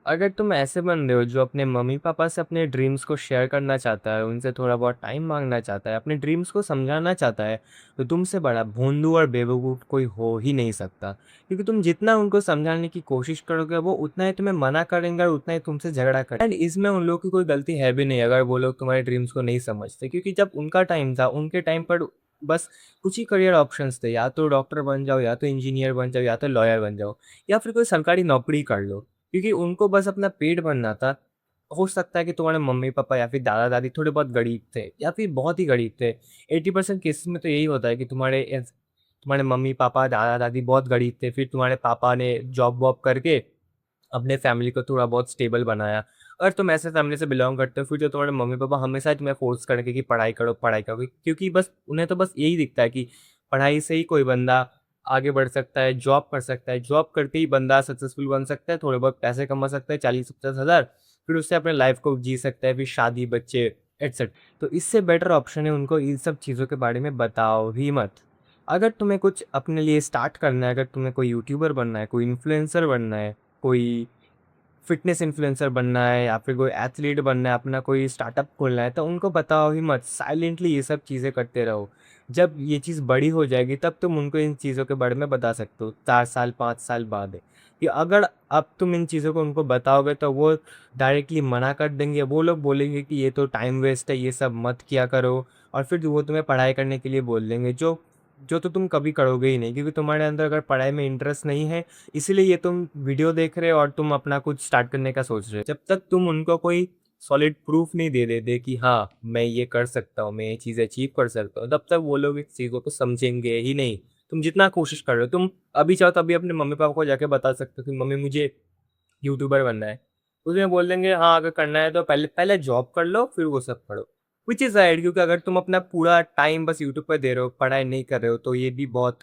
अगर तुम ऐसे बंदे हो जो अपने मम्मी-पापा से अपने ड्रीम्स को शेयर करना चाहता है, उनसे थोड़ा बहुत टाइम माँगना चाहता है, अपने ड्रीम्स को समझाना चाहता है, तो तुमसे बड़ा भोंदू और बेवकूफ़ कोई हो ही नहीं सकता। क्योंकि तुम जितना उनको समझाने की कोशिश करोगे, वो उतना ही तुम्हें मना करेंगे और उतना ही तुमसे झगड़ा करेंगे। एंड इसमें उन लोगों की कोई गलती है भी नहीं, अगर वो लोग तुम्हारे ड्रीम्स को नहीं समझते। क्योंकि जब उनका टाइम था, उनके टाइम पर बस कुछ ही करियर ऑप्शंस थे, या तो डॉक्टर बन जाओ, या तो इंजीनियर बन जाओ, या तो लॉयर बन जाओ, या फिर कोई सरकारी नौकरी कर लो। क्योंकि उनको बस अपना पेट भरना था। हो सकता है कि तुम्हारे मम्मी-पापा या फिर दादा-दादी थोड़े बहुत गरीब थे या फिर बहुत ही गरीब थे। 80% केसेस में तो यही होता है कि तुम्हारे मम्मी-पापा, दादा-दादी बहुत गरीब थे, फिर तुम्हारे पापा ने जॉब-वॉब करके अपने फैमिली को थोड़ा बहुत स्टेबल बनाया। अगर तुम ऐसे फैमिली से बिलॉन्ग करते हो, फिर जो तुम्हारे मम्मी-पापा हमेशा ही तुम्हें फ़ोर्स करेंगे कि पढ़ाई करो, पढ़ाई करो। क्योंकि बस उन्हें तो बस यही दिखता है कि पढ़ाई से ही कोई बंदा आगे बढ़ सकता है, जॉब कर सकता है, जॉब करके ही बंदा सक्सेसफुल बन सकता है, थोड़े बहुत पैसे कमा सकता है 40-50 हज़ार, फिर उससे अपने लाइफ़ को जी सकता है, फिर शादी, बच्चे तो इससे बेटर ऑप्शन है उनको इन सब चीज़ों के बारे में बताओ ही मत। अगर तुम्हें कुछ अपने लिए स्टार्ट करना है, अगर तुम्हें कोई यूट्यूबर बनना है, कोई इन्फ्लुएंसर बनना है, कोई फिटनेस इन्फ्लुएंसर बनना है या फिर कोई एथलीट बनना है, अपना कोई स्टार्टअप खोलना है, तो उनको बताओ ही मत, साइलेंटली ये सब चीज़ें करते रहो। जब ये चीज़ बड़ी हो जाएगी तब तुम उनको इन चीज़ों के बारे में बता सकते हो, 4 साल, 5 साल बाद। कि अगर अब तुम इन चीज़ों को उनको बताओगे तो वो डायरेक्टली मना कर देंगे, वो लोग बोलेंगे कि ये तो टाइम वेस्ट है, ये सब मत किया करो, और फिर वो तुम्हें पढ़ाई करने के लिए बोल देंगे, जो जो तो तुम कभी करोगे ही नहीं, क्योंकि तुम्हारे अंदर अगर पढ़ाई में इंटरेस्ट नहीं है, इसीलिए ये तुम वीडियो देख रहे हो और तुम अपना कुछ स्टार्ट करने का सोच रहे हो। जब तक तुम उनको कोई सॉलिड प्रूफ नहीं दे देते कि हाँ, मैं ये कर सकता हूँ, मैं ये चीज़ अचीव कर सकता हूँ, तब तक वो लोग इस चीज़ों को समझेंगे ही नहीं। तुम जितना कोशिश कर रहे हो, तुम अभी चाहो तो अभी अपने मम्मी-पापा को जाके बता सकते हो कि मम्मी मुझे यूट्यूबर बनना है। उसमें बोल देंगे हाँ, अगर करना है तो पहले पहले जॉब कर लो, फिर वो सब पढ़ो। व्हिच इज़ राइट, क्योंकि अगर तुम अपना पूरा टाइम बस यूट्यूब पे दे रहे हो, पढ़ाई नहीं कर रहे हो, तो ये भी बहुत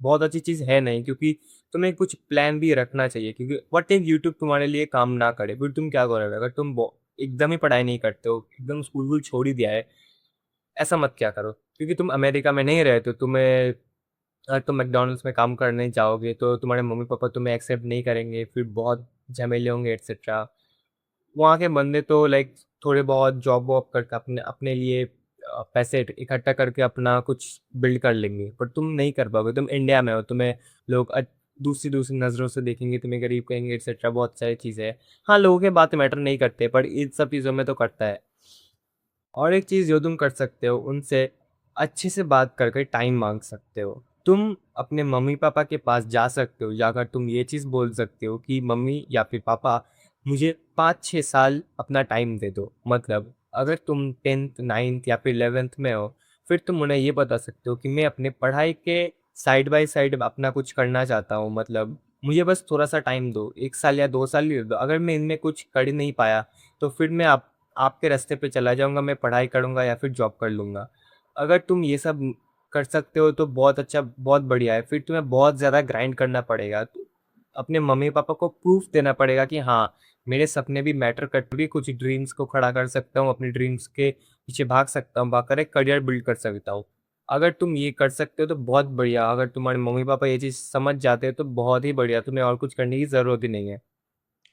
बहुत अच्छी चीज़ है नहीं, क्योंकि तुम्हें कुछ प्लान भी रखना चाहिए। क्योंकि व्हाट इफ यूट्यूब तुम्हारे लिए काम ना करे, फिर तुम क्या करोगे? अगर तुम एकदम ही पढ़ाई नहीं करते हो, एकदम स्कूल वूल छोड़ ही दिया है, ऐसा मत क्या करो। क्योंकि तुम अमेरिका में नहीं रहते हो, तुम्हें अगर तुम मैकडॉनल्ड्स में काम करने जाओगे तो तुम्हारे मम्मी पापा तुम्हें एक्सेप्ट नहीं करेंगे, फिर बहुत झमेले होंगे एटसेट्रा। वहाँ के बंदे तो लाइक थोड़े बहुत जॉब वॉब करके अपने अपने लिए पैसे इकट्ठा करके अपना कुछ बिल्ड कर लेंगे, पर तुम नहीं कर पाओगे। तुम इंडिया में हो, तुम्हें लोग दूसरी दूसरी नज़रों से देखेंगे, तुम्हें गरीब कहेंगे एटसेट्रा, बहुत सारी चीज़ें हैं। हाँ, लोगों के बात मैटर नहीं करते, पर इन सब चीज़ों में तो करता है। और एक चीज़ जो तुम कर सकते हो, उनसे अच्छे से बात करके टाइम माँग सकते हो। तुम अपने मम्मी-पापा के पास जा सकते हो, जाकर तुम ये चीज़ बोल सकते हो कि मम्मी या फिर पापा, मुझे 5-6 साल अपना टाइम दे दो। मतलब अगर तुम 10th 9th या फिर 11th में हो, फिर तुम उन्हें ये बता सकते हो कि मैं अपने पढ़ाई के साइड बाय साइड अपना कुछ करना चाहता हूँ। मतलब मुझे बस थोड़ा-सा टाइम दो, 1 साल या 2 साल ही दे दो। अगर मैं इनमें कुछ कर ही नहीं पाया, तो फिर मैं आपके रास्ते पे चला जाऊँगा, मैं पढ़ाई करूँगा या फिर जॉब कर लूँगा। अगर तुम ये सब कर सकते हो तो बहुत अच्छा, बहुत बढ़िया है। फिर तुम्हें बहुत ज़्यादा ग्राइंड करना पड़ेगा। तो अपने मम्मी-पापा को प्रूफ़ देना पड़ेगा कि हाँ, मेरे सपने भी मैटर करते, भी कुछ ड्रीम्स को खड़ा कर सकता हूँ, अपने ड्रीम्स के पीछे भाग सकता हूँ, भागकर एक करियर बिल्ड कर सकता हूँ। अगर तुम ये कर सकते हो तो बहुत बढ़िया, अगर तुम्हारे मम्मी-पापा ये चीज़ समझ जाते हैं तो बहुत ही बढ़िया, तुम्हें और कुछ करने की ज़रूरत ही नहीं है।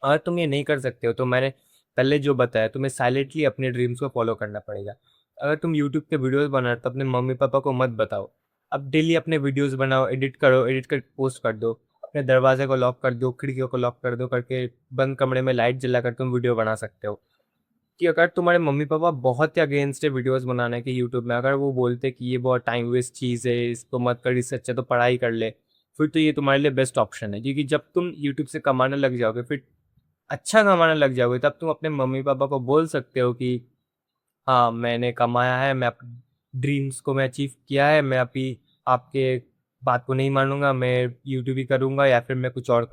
अगर तुम ये नहीं कर सकते हो तो मैंने पहले जो बताया, तुम्हें साइलेंटली अपने ड्रीम्स को फॉलो करना पड़ेगा। अगर तुम यूट्यूब पे वीडियोस बना रहे हो तो अपने मम्मी पापा को मत बताओ। अब डेली अपने वीडियोस बनाओ, एडिट करो, एडिट करके पोस्ट कर दो। अपने दरवाजे को लॉक कर दो, खिड़कियों को लॉक कर दो, करके बंद कमरे में लाइट जलाकर तुम वीडियो बना सकते हो। कि अगर तुम्हारे मम्मी पापा बहुत ही अगेंस्ट है वीडियोस बनाने के यूट्यूब में, अगर वो बोलते कि ये बहुत टाइम वेस्ट चीज़ है, इसको मत कर, इससे अच्छा तो पढ़ाई कर ले, फिर तो ये तुम्हारे लिए बेस्ट ऑप्शन है। क्योंकि जब तुम यूट्यूब से कमाने लग जाओगे, फिर अच्छा कमाने लग जाओगे, तब तुम अपने मम्मी-पापा को बोल सकते हो कि हाँ, मैंने कमाया है, मैं ड्रीम्स को मैं अचीव किया है, मैं अभी आपके बात को नहीं मानूँगा, मैं यूट्यूब ही करूँगा या फिर मैं कुछ और